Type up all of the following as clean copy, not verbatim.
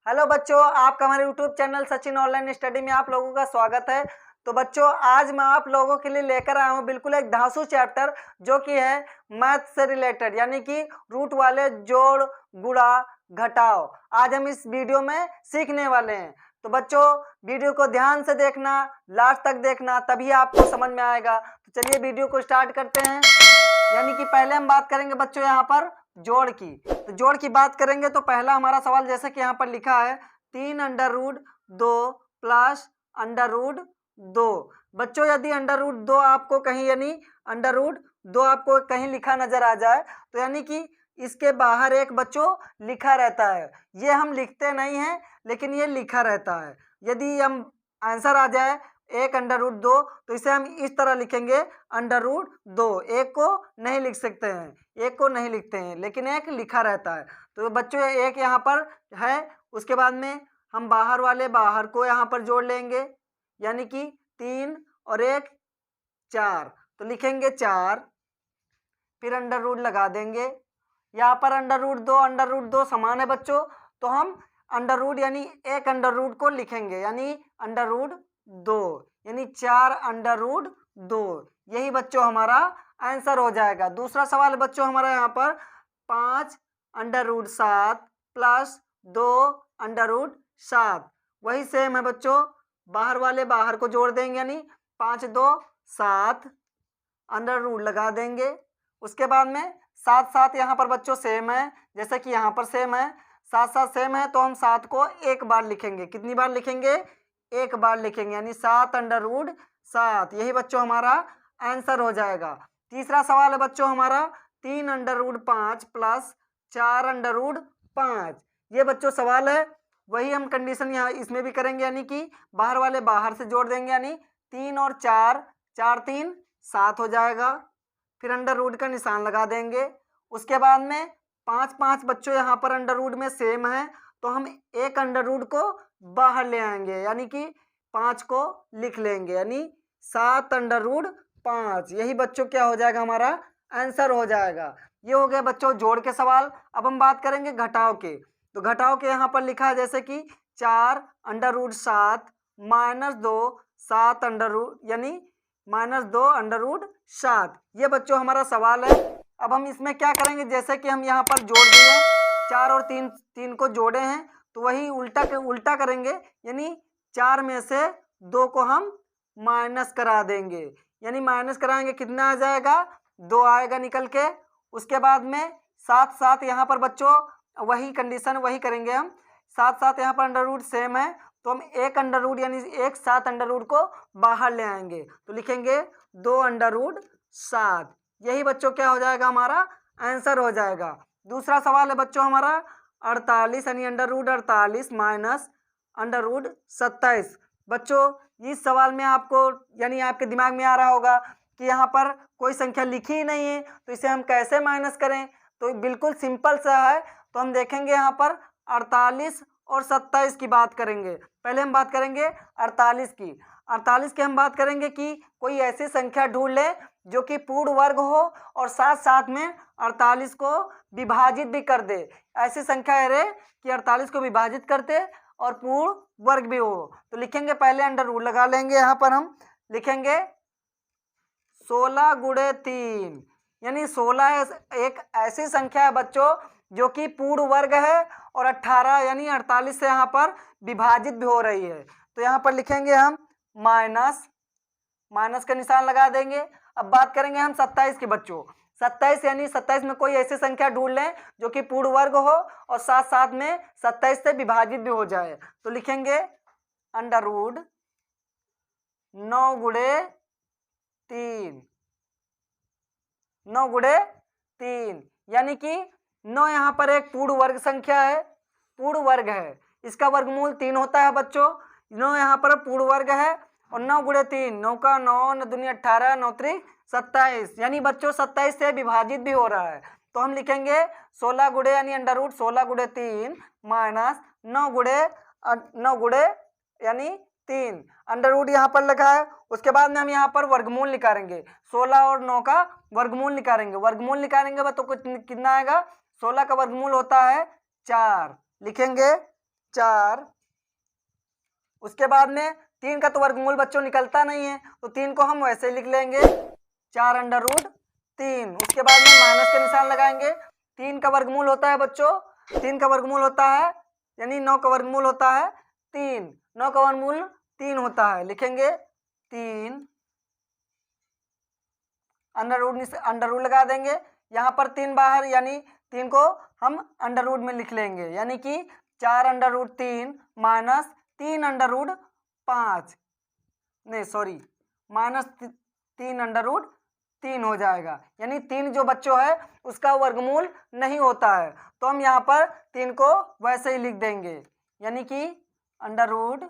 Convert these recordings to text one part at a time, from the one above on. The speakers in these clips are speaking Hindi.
हेलो बच्चों, आपका हमारे YouTube channel Sachin online study में आप लोगों का स्वागत है। तो बच्चों, आज मैं आप लोगों के लिए लेकर आया हूँ बिल्कुल एक धांसू चैप्टर जो कि है मैथ से रिलेटेड, यानी कि रूट वाले जोड़, गुणा, घटाओ। आज हम इस वीडियो में सीखने वाले हैं। तो बच्चों, वीडियो को ध्यान से देखना, लास्ट तक देखना, तभी आपको समझ में आएगा। तो चलिए वीडियो को स्टार्ट करते हैं। यानी कि पहले हम बात करेंगे बच्चों यहाँ पर जोड़ की। तो जोड़ की बात करेंगे तो पहला हमारा सवाल जैसे कि यहाँ पर लिखा है 3√2 प्लस √2। बच्चों, यदि √2 आपको कहीं यानी √2 आपको कहीं लिखा नजर आ जाए तो यानी कि इसके बाहर एक बच्चों लिखा रहता है। ये हम लिखते नहीं हैं, लेकिन ये लिखा रहता है। यदि हम आंसर आ जाए 1√2 तो इसे हम इस तरह लिखेंगे √2। एक को नहीं लिख सकते हैं, एक को नहीं लिखते हैं, लेकिन एक लिखा रहता है। तो बच्चों एक यहाँ पर है। उसके बाद में हम बाहर वाले बाहर को यहाँ पर जोड़ लेंगे, यानी कि 3 और 1 4, तो लिखेंगे 4, फिर अंडर रूट लगा देंगे। यहाँ पर √2 समान है बच्चों, तो हम अंडर रूट यानी एक अंडर रूट को लिखेंगे, यानी √2, यानी 4√2। यही बच्चों हमारा आंसर हो जाएगा। दूसरा सवाल बच्चों हमारा यहाँ पर 5√7 प्लस 2√7, वही सेम है बच्चों। बाहर वाले बाहर को जोड़ देंगे, यानी 5 2 7, अंडर रूट लगा देंगे। उसके बाद में 7 7 यहाँ पर बच्चों सेम है, जैसे कि यहाँ पर सेम है। 7 7 सेम है, तो हम 7 को एक बार लिखेंगे। कितनी बार लिखेंगे? एक बार लिखेंगे, यानी 7√7। यही बच्चों हमारा आंसर हो जाएगा। तीसरा सवाल है बच्चों हमारा 3√5 प्लस 4√5। ये बच्चों सवाल है, वही हम कंडीशन यहाँ इसमें भी करेंगे, यानी कि बाहर वाले बाहर से जोड़ देंगे, यानी 3 और 4, 4 3 7 हो जाएगा। फिर अंडर रूट का निशान लगा देंगे। उसके बाद में 5 5 बच्चों यहाँ पर अंडर रूट में सेम है, तो हम एक अंडर रूट को बाहर ले आएंगे, यानी कि 5 को लिख लेंगे, यानी 7√5। यही बच्चों क्या हो जाएगा? हमारा आंसर हो जाएगा। ये हो गया बच्चों जोड़ के सवाल। अब हम बात करेंगे घटाव के। तो घटाव के यहाँ पर लिखा है जैसे कि 4√7 -2 7 यानी -2√7। ये बच्चों हमारा सवाल है। अब हम इसमें क्या करेंगे, जैसे कि हम यहाँ पर जोड़ दिए 4 और 3 को जोड़े हैं, तो वही उल्टा करेंगे, यानी 4 में से 2 को हम माइनस करा देंगे, यानी माइनस कराएंगे, कितना आ जाएगा? 2 आएगा निकल के। उसके बाद में 7 7 यहाँ पर बच्चों वही कंडीशन वही करेंगे हम। 7 7 यहाँ पर अंडर रूट सेम है, तो हम एक अंडर रूट यानी एक 7 अंडर रूट को बाहर ले आएंगे, तो लिखेंगे 2√7। यही बच्चों क्या हो जाएगा? हमारा आंसर हो जाएगा। दूसरा सवाल है बच्चों हमारा 48 यानी √48 माइनस √27। बच्चों इस सवाल में आपको यानी आपके दिमाग में आ रहा होगा कि यहाँ पर कोई संख्या लिखी ही नहीं है, तो इसे हम कैसे माइनस करें? तो बिल्कुल सिंपल सा है। तो हम देखेंगे यहाँ पर 48 और 27 की बात करेंगे। पहले हम बात करेंगे 48 की। 48 की हम बात करेंगे कि कोई ऐसी संख्या ढूंढ ले जो कि पूर्ण वर्ग हो और साथ साथ में 48 को विभाजित भी कर दे। ऐसी संख्या है रे कि 48 को विभाजित करते और पूर्ण वर्ग भी हो। तो लिखेंगे, पहले अंडर रूट लगा लेंगे। यहाँ पर हम लिखेंगे 16 × 3, यानी 16 एक ऐसी संख्या है बच्चों जो कि पूर्ण वर्ग है और 18 यानी 48 से यहाँ पर विभाजित भी हो रही है। तो यहाँ पर लिखेंगे हम माइनस का निशान लगा देंगे। अब बात करेंगे हम 27 की बच्चों। 27 यानी 27 में कोई ऐसी संख्या ढूंढ लें जो कि पूर्ण वर्ग हो और साथ साथ में 27 से विभाजित भी हो जाए, तो लिखेंगे अंडर रूट 9 × 3, 9 × 3, यानी कि 9 यहाँ पर एक पूर्ण वर्ग संख्या है, पूर्ण वर्ग है, इसका वर्गमूल 3 होता है बच्चों। 9 यहाँ पर पूर्ण वर्ग है और 9 × 3, 9 का 9, 9 दूनी 18, 9 3 27, यानी बच्चों 27 से विभाजित भी हो रहा है। तो हम लिखेंगे 16 गुणे यानी अंडर रूट 16 × 3 माइनस 9 यानी 3, अंडर रूट यहाँ पर लगा है। उसके बाद में हम यहाँ पर वर्गमूल निकालेंगे, 16 और 9 का वर्गमूल निकालेंगे तो कुछ कितना आएगा? 16 का वर्गमूल होता है 4, लिखेंगे 4, उसके बाद में 3 का तो वर्गमूल बच्चों निकलता नहीं है, तो 3 को हम वैसे लिख लेंगे 4 अंडर रूट 3। उसके बाद में माइनस का निशान लगाएंगे। 3 का वर्गमूल होता है बच्चों, 3 का वर्गमूल होता है यानी 9 का वर्गमूल होता है 3, 9 का वर्गमूल 3 होता है, लिखेंगे 3 अंडर रूट लगा देंगे। यहाँ पर 3 बाहर यानी 3 को हम अंडर रूट में लिख लेंगे, यानी कि 4 under root 3 minus 3 under root 5, नहीं सॉरी माइनस 3 अंडर रूट 3 हो जाएगा, यानी 3 जो बच्चों है उसका वर्गमूल नहीं होता है, तो हम यहाँ पर 3 को वैसे ही लिख देंगे, यानी कि अंडर रूट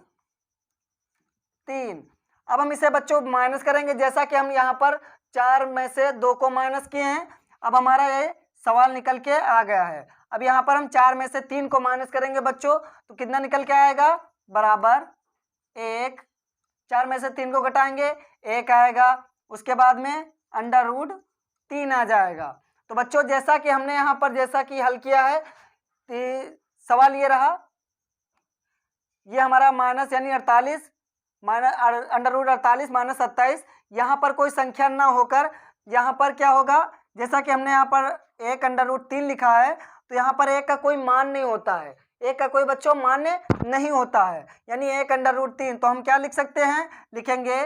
3। अब हम इसे बच्चों माइनस करेंगे, जैसा कि हम यहाँ पर 4 में से 2 को माइनस किए हैं। अब हमारा ये सवाल निकल के आ गया है। अब यहाँ पर हम 4 में से 3 को माइनस करेंगे बच्चों, तो कितना निकल के आएगा, बराबर 1। 4 में से 3 को घटाएंगे 1 आएगा, उसके बाद में अंडर रूट 3 आ जाएगा। तो बच्चों जैसा कि हमने यहाँ पर जैसा कि हल किया है, सवाल ये रहा, ये हमारा माइनस यानी 48 माइनस अंडर रूट 48 माइनस 27, यहाँ पर कोई संख्या ना होकर यहाँ पर क्या होगा, जैसा कि हमने यहाँ पर 1 अंडर रूट 3 लिखा है, तो यहाँ पर 1 का कोई मान नहीं होता है, 1 का कोई बच्चों मान्य नहीं होता है, यानी 1 अंडर रूट 3, तो हम क्या लिख सकते हैं, लिखेंगे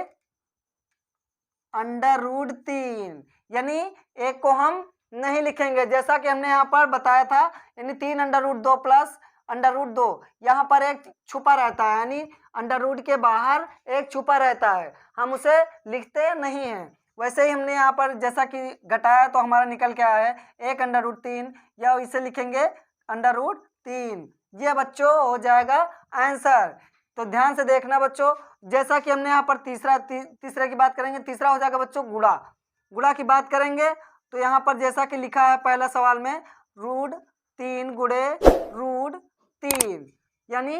अंडर रूट 3, यानी 1 को हम नहीं लिखेंगे, जैसा कि हमने यहाँ पर बताया था, यानी 3 under root 2 plus under root 2, यहाँ पर एक छुपा रहता है, यानी अंडर रूट के बाहर एक छुपा रहता है, हम उसे लिखते नहीं हैं। वैसे ही हमने यहाँ पर जैसा कि घटाया तो हमारा निकल के आया है 1 अंडर रूट 3, या इसे लिखेंगे अंडर रूट 3। ये बच्चों हो जाएगा आंसर। तो ध्यान से देखना बच्चों, जैसा कि हमने यहाँ पर तीसरे की बात करेंगे, तीसरा हो जाएगा बच्चों गुणा की बात करेंगे, तो यहाँ पर जैसा कि लिखा है पहला सवाल में, रूट 3 गुणे रूट 3, यानी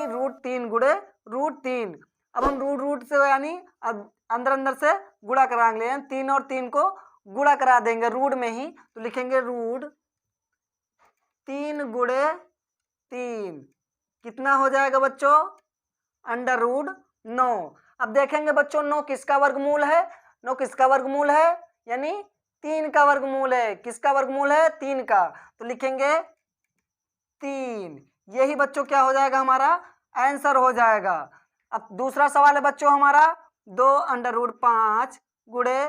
रूट 3 गुणे रूट 3। अब हम रूट से यानी अंदर से गुणा कराएंगे, 3 और 3 को गुणा करा देंगे रूट में ही, तो लिखेंगे रूट 3 गुणे 3, कितना हो जाएगा बच्चों, अंडर रूट 9। अब देखेंगे बच्चों 9 किसका वर्गमूल है, 9 किसका वर्गमूल है, यानी 3 का वर्गमूल है, किसका वर्गमूल है, 3 का, तो लिखेंगे 3, यही बच्चों क्या हो जाएगा, हमारा आंसर हो जाएगा। अब दूसरा सवाल है बच्चों हमारा 2 अंडर रूट 5 गुणे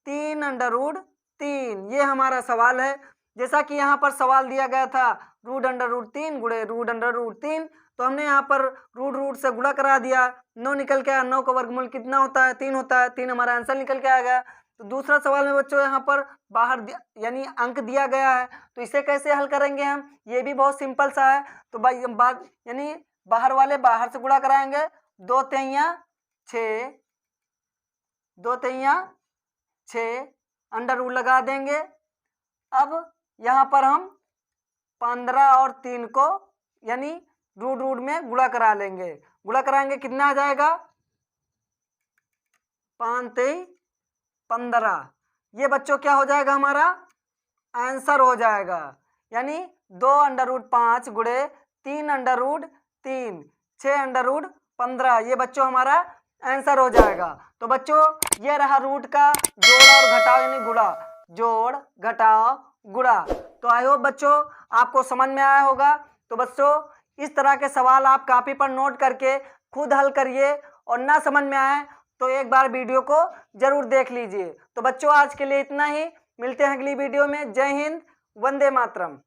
3 अंडर रूट 3, ये हमारा सवाल है। जैसा कि यहाँ पर सवाल दिया गया था रूट अंडर रूट 3 गुणे रूट अंडर रूट 3, तो हमने यहाँ पर रूट से गुणा करा दिया, 9 निकल के आया, 9 का वर्गमूल कितना होता है, 3 होता है, 3 हमारा आंसर निकल के आ गया। तो दूसरा सवाल में बच्चों यहाँ पर बाहर यानी अंक दिया गया है, तो इसे कैसे हल करेंगे हम, ये भी बहुत सिंपल सा है। तो बात यानी बाहर वाले बाहर से गुणा कराएंगे, 2 तिहाइयाँ 6, 2 तिहाइयाँ 6, अंडर रूट लगा देंगे। अब यहाँ पर हम 15 और 3 को यानी रूट में गुणा करा लेंगे, गुणा कराएंगे कितना आ जाएगा, 5 3 15, ये बच्चों क्या हो जाएगा, हमारा आंसर हो जाएगा, यानी 2 अंडर रूट 5 गुणे 3 अंडर रूट 3, 6 अंडर रूट 15, ये बच्चों हमारा आंसर हो जाएगा। तो बच्चों ये रहा रूट का जोड़ और घटाव यानी गुणा, जोड़ घटाव गुणा। तो आई होप बच्चों आपको समझ में आया होगा। तो बच्चों इस तरह के सवाल आप कॉपी पर नोट करके खुद हल करिए, और ना समझ में आए तो एक बार वीडियो को जरूर देख लीजिए। तो बच्चों आज के लिए इतना ही, मिलते हैं अगली वीडियो में। जय हिंद, वंदे मातरम।